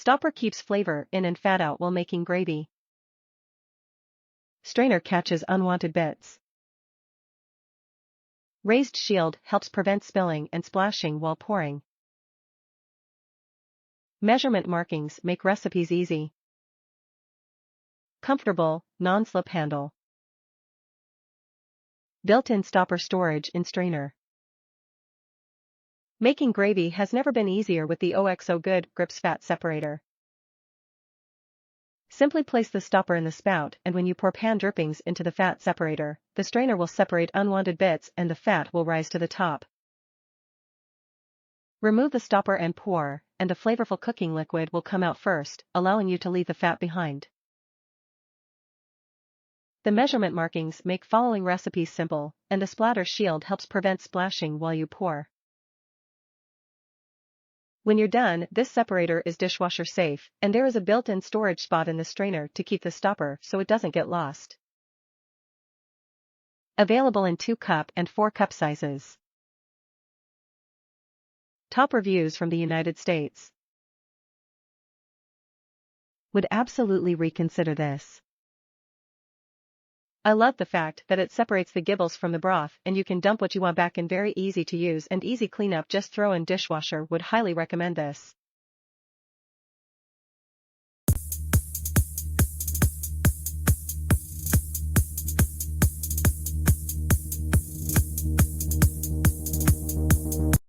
Stopper keeps flavor in and fat out while making gravy. Strainer catches unwanted bits. Raised shield helps prevent spilling and splashing while pouring. Measurement markings make recipes easy. Comfortable, non-slip handle. Built-in stopper storage in strainer. Making gravy has never been easier with the OXO Good Grips Fat Separator. Simply place the stopper in the spout, and when you pour pan drippings into the fat separator, the strainer will separate unwanted bits and the fat will rise to the top. Remove the stopper and pour, and the flavorful cooking liquid will come out first, allowing you to leave the fat behind. The measurement markings make following recipes simple, and the splatter shield helps prevent splashing while you pour. When you're done, this separator is dishwasher safe, and there is a built-in storage spot in the strainer to keep the stopper so it doesn't get lost. Available in 2-cup and 4-cup sizes. Top reviews from the United States. Would absolutely reconsider this. I love the fact that it separates the gibbles from the broth and you can dump what you want back in. Very easy to use and easy cleanup. Just throw in dishwasher. Would highly recommend this.